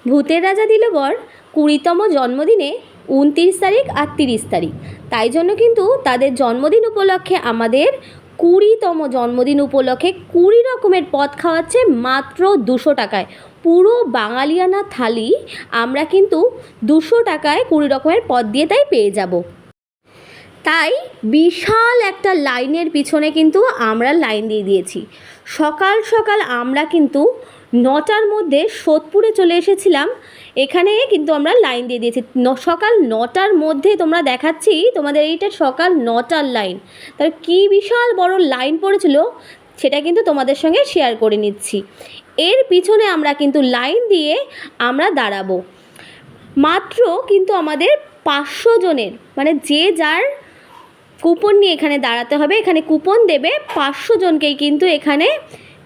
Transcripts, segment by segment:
ভূতের রাজা দিল বর 20তম জন্মদিনে 29 তারিখ আর 30 তারিখ, তাই জন্য কিন্তু তাদের জন্মদিন উপলক্ষে আমাদের 20তম জন্মদিন উপলক্ষে 20 রকমের পদ খাওয়াচ্ছে মাত্র 200 টাকায়। পুরো বাঙালিয়ানা থালি আমরা কিন্তু 200 টাকায় 20 রকমের পদ দিয়ে তাই পেয়ে যাব। তাই বিশাল একটা লাইনের পিছনে কিন্তু আমরা লাইন দিয়ে দিয়েছি। সকাল সকাল আমরা কিন্তু 9টার মধ্যে সোদপুরে চলে এসেছিলাম। এখানে কিন্তু আমরা লাইন দিয়ে দিয়েছি সকাল 9টার মধ্যে। তোমরা দেখাচ্ছি তোমাদের এইটা সকাল 9টার লাইন। তার কি বিশাল বড় লাইন পড়েছিল সেটা কিন্তু তোমাদের সঙ্গে শেয়ার করে নিচ্ছি। এর পিছনে আমরা কিন্তু লাইন দিয়ে আমরা দাঁড়াবো। মাত্র কিন্তু আমাদের 500 জনের, মানে যে যার কুপন নিয়ে এখানে দাঁড়াতে হবে। এখানে কুপন দেবে, 500 জনকেই কিন্তু এখানে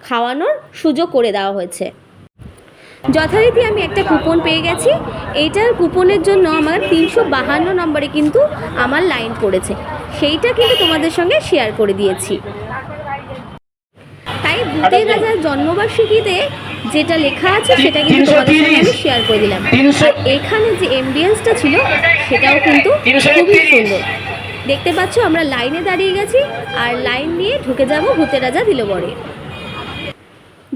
খাওয়ানোর সুযোগ করে দেওয়া হয়েছে। যথারীতি আমি একটা কুপন পেয়ে গেছি। এইটার কুপনের জন্য আমার 352 নম্বরে কিন্তু আমার লাইন পড়েছে, সেইটা কিন্তু তোমাদের সঙ্গে শেয়ার করে দিয়েছি। তাই ভূতের রাজার জন্মবার্ষিকীতে যেটা লেখা আছে সেটা কিন্তু তোমাদের সঙ্গে আমি শেয়ার করে দিলাম। আর এখানে যে অ্যাম্বিয়েন্সটা ছিল সেটাও কিন্তু খুবই সুন্দর। দেখতে পাচ্ছ আমরা লাইনে দাঁড়িয়ে গেছি আর লাইন নিয়ে ঢুকে যাব ভূতের রাজা দিল বরে।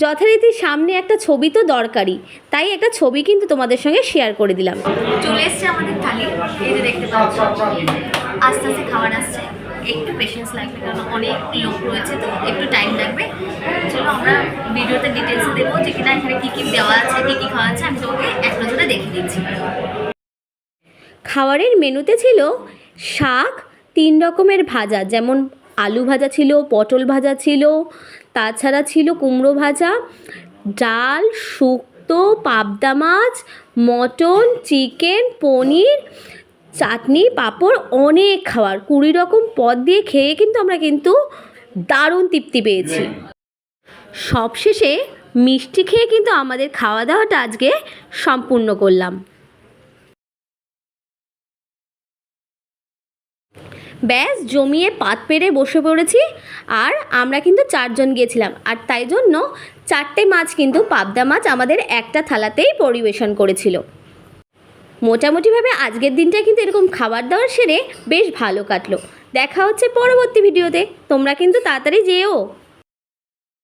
যথারীতি সামনে একটা ছবি তো দরকারি, তাই একটা ছবি কিন্তু তোমাদের সঙ্গে শেয়ার করে দিলাম। চলে এসছে আমাদের থালি, এই যে দেখতে পাচ্ছ। আস্তে আস্তে খাবার আসছে, একটু পেশেন্স লাগবে কারণ অনেক লোক রয়েছে, তো একটু টাইম লাগবে। চলো আমরা ভিডিওতে ডিটেলসে দেবো যে কিনা এখানে কী কী দেওয়া আছে, কী কী খাওয়া আছে, আমি তোমাকে এক নজরে দেখিয়ে দিচ্ছি। খাবারের মেনুতে ছিল শাক, 3 রকমের ভাজা, যেমন আলু ভাজা ছিল, পটল ভাজা ছিল, তাছাড়া ছিল কুমড়ো ভাজা, ডাল, শুক্তো, পাবদা মাছ, মটন, চিকেন, পনির, চাটনি, পাঁপড়, অনেক খাবার। 20 রকম পদ দিয়ে খেয়ে কিন্তু আমরা কিন্তু দারুণ তৃপ্তি পেয়েছি। সবশেষে মিষ্টি খেয়ে কিন্তু আমাদের খাওয়া দাওয়াটা আজকে সম্পূর্ণ করলাম। ব্যাস জমিয়ে পাত পেরে বসে পড়েছি। আর আমরা কিন্তু 4 জন গিয়েছিলাম, আর তাই জন্য 4টে মাছ কিন্তু পাবদা মাছ আমাদের একটা থালাতেই পরিবেশন করেছিল। মোটামুটিভাবে আজকের দিনটা কিন্তু এরকম খাবার দাবার সেরে বেশ ভালো কাটলো। দেখা হচ্ছে পরবর্তী ভিডিওতে। তোমরা কিন্তু তাড়াতাড়ি যেও।